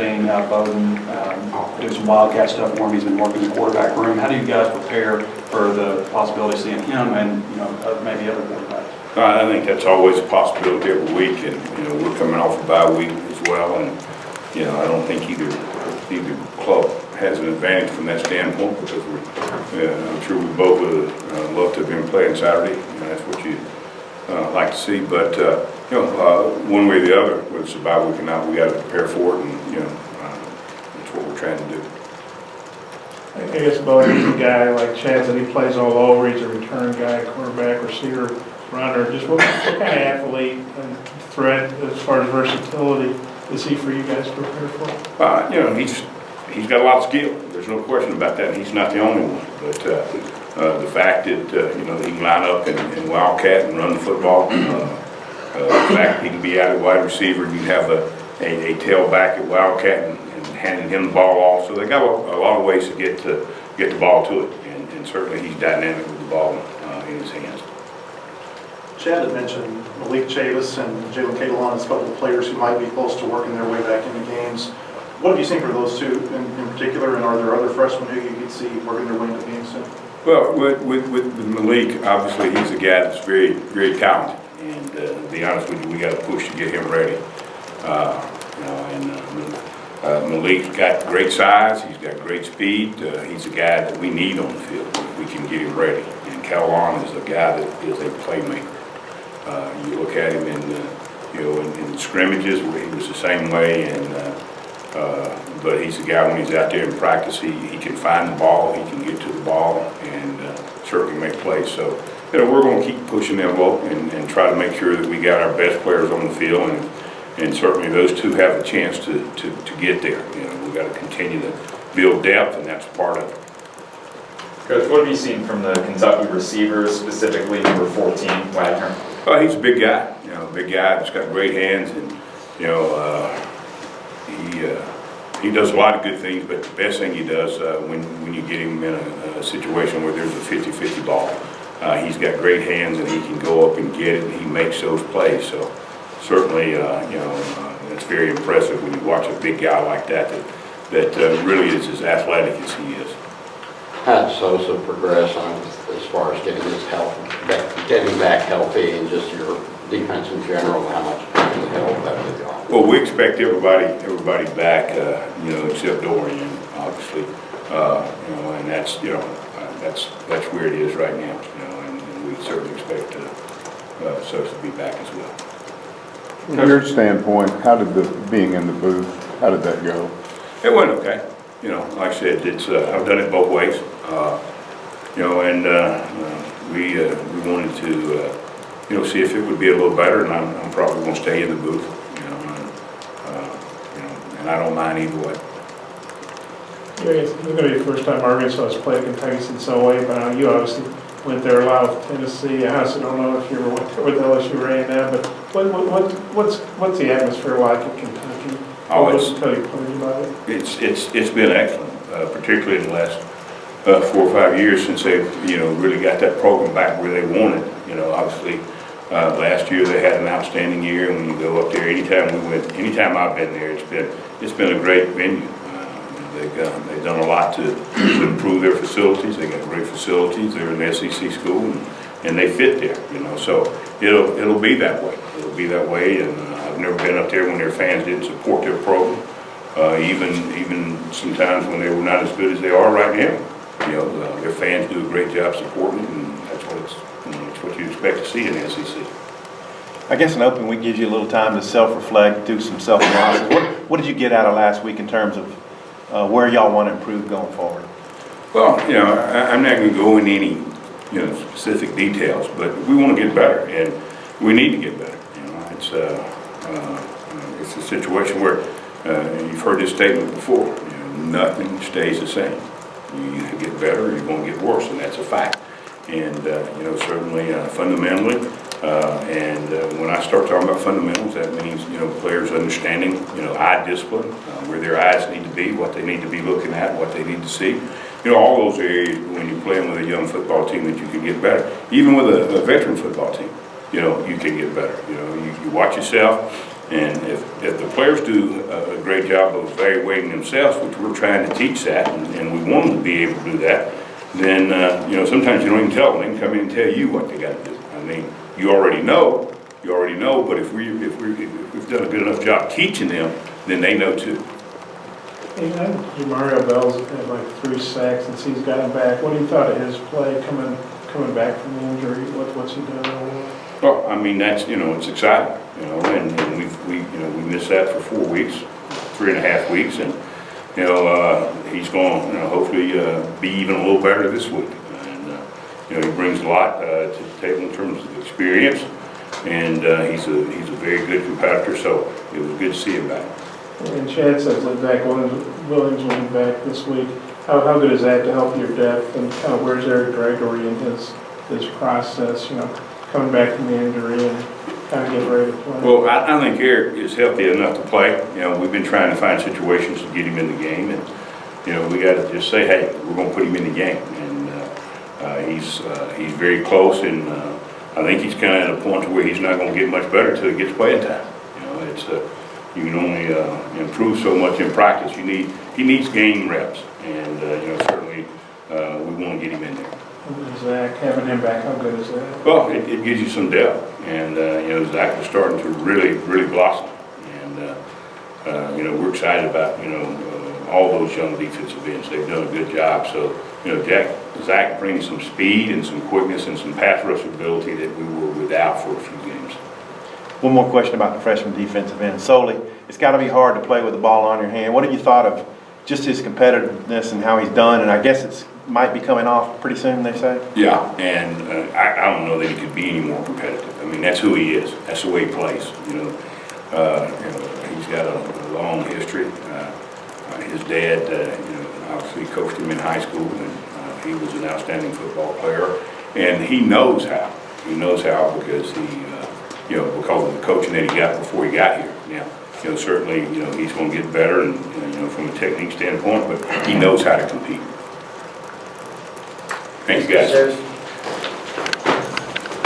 seen Bowden do some Wildcat stuff for him. He's been working the quarterback room. How do you guys prepare for the possibility of seeing him and maybe other quarterbacks? I think that's always a possibility every week, and we're coming off a bye week as well, and I don't think either club has an advantage from that standpoint, because I'm sure we both would love to have been playing Saturday. That's what you like to see, but one way or the other, whether it's a bye week or not, we got to prepare for it, and that's what we're trying to do. I guess Bowden's a guy like Chavis, and he plays all over. He's a return guy, quarterback, receiver, runner. Just what kind of athlete and threat as far as versatility is he for you guys to prepare for? He's got a lot of skill. There's no question about that. He's not the only one, but the fact that he can line up and wildcat and run the football. The fact that he can be out at wide receiver, you have a tailback at wildcat and handing him the ball off. So they got a lot of ways to get the ball to it, and certainly he's dynamic with the ball in his hands. Chad had mentioned Malik Chavis and Jalen Catalon as a couple of players who might be close to working their way back into games. What have you seen for those two in particular, and are there other freshmen who you could see working their way into games soon? Well, with Malik, obviously he's a guy that's very, very talented, and to be honest with you, we got to push to get him ready. Malik's got great size, he's got great speed, he's a guy that we need on the field. We can get him ready, and Catalon is a guy that is a playmaker. You look at him in scrimmages where he was the same way, but he's a guy when he's out there in practice, he can find the ball, he can get to the ball, and certainly make plays. So we're going to keep pushing the envelope and try to make sure that we got our best players on the field, and certainly those two have a chance to get there. We've got to continue to build depth, and that's part of it. Coach, what have you seen from the Kentucky receivers, specifically number 14, Wagner? Oh, he's a big guy. Big guy that's got great hands, and he does a lot of good things. But the best thing he does when you get him in a situation where there's a 50-50 ball, he's got great hands, and he can go up and get it, and he makes those plays. So certainly, it's very impressive when you watch a big guy like that really is as athletic as he is. How did Sosa progress on as far as getting his health, getting back healthy, and just your defense in general? How much help that was gone? Well, we expect everybody back, except Dorian, obviously, and that's where it is right now, and we certainly expect Sosa to be back as well. From your standpoint, how did being in the booth, how did that go? It went okay. Like I said, I've done it both ways. We wanted to, see if it would be a little better, and I'm probably going to stay in the booth. And I don't mind either way. It's going to be the first time Arkansas has played Kentucky since 08, but you obviously went there a lot with Tennessee. I also don't know if you were with LSU or A&M, but what's the atmosphere like at Kentucky? It's been excellent, particularly in the last 4 or 5 years since they've really got that program back where they wanted. Obviously last year they had an outstanding year, and when you go up there, anytime I've been there, it's been a great venue. They've done a lot to improve their facilities. They got great facilities. They're an SEC school, and they fit there. So it'll be that way. It'll be that way, and I've never been up there when their fans didn't support their program. Even sometimes when they were not as good as they are right now, their fans do a great job supporting it, and that's what you expect to see in the SEC. I guess an open week gives you a little time to self-reflect, do some self-analysis. What did you get out of last week in terms of where y'all want to improve going forward? Well, I'm not going to go into any specific details, but we want to get better, and we need to get better. It's a situation where you've heard this statement before. Nothing stays the same. You either get better or you're going to get worse, and that's a fact. And certainly fundamentally, and when I start talking about fundamentals, that means players understanding eye discipline, where their eyes need to be, what they need to be looking at, what they need to see. All those areas when you're playing with a young football team that you can get better. Even with a veteran football team, you can get better. You watch yourself, And if the players do a great job of evaluating themselves, which we're trying to teach that, and we want them to be able to do that, then, you know, sometimes you don't even tell them. They can come in and tell you what they got to do. I mean, you already know, but if we've done a good enough job teaching them, then they know too. Hey, Mario Bell's had like 3 sacks since he's gotten back. What do you thought of his play coming back from the injury? What's he done? Well, I mean, that's, you know, it's exciting, you know, and we missed that for 4 weeks, 3.5 weeks, and, you know, he's going, you know, hopefully be even a little better this week. And, you know, he brings a lot to the table in terms of experience, and he's a very good competitor, so it was good to see him back. And Chad says that Zach Williams will be back this week. How good is that to help your depth, and kind of where's Eric Gregory in his process, you know, coming back from the injury and kind of getting ready to play? Well, I think Eric is healthy enough to play. You know, we've been trying to find situations to get him in the game, and, you know, we got to just say, hey, we're going to put him in the game. And he's very close, and I think he's kind of at a point to where he's not going to get much better until he gets playing time. You know, it's you can only improve so much in practice. He needs game reps, and you know, certainly we want to get him in there. Zach, having him back, how good is that? Well, it gives you some depth, and you know, Zach is starting to really blossom, and you know, we're excited about, you know, all those young defensive ends. They've done a good job. So, you know, Zach brings some speed and some quickness and some pass rush ability that we were without for a few games. One more question about the freshman defensive end. Solely, it's got to be hard to play with the ball on your hand. What have you thought of just his competitiveness and how he's done? And I guess it's might be coming off pretty soon, they say? Yeah, and I don't know that he could be any more competitive. I mean, that's who he is. That's the way he plays. You know, he's got a long history. His dad, you know, obviously coached him in high school, and he was an outstanding football player. And he knows how. He knows how because you know, because of the coaching that he got before he got here. Now, you know, certainly, you know, he's going to get better, and you know, from a technique standpoint, but he knows how to compete. Thank you, guys.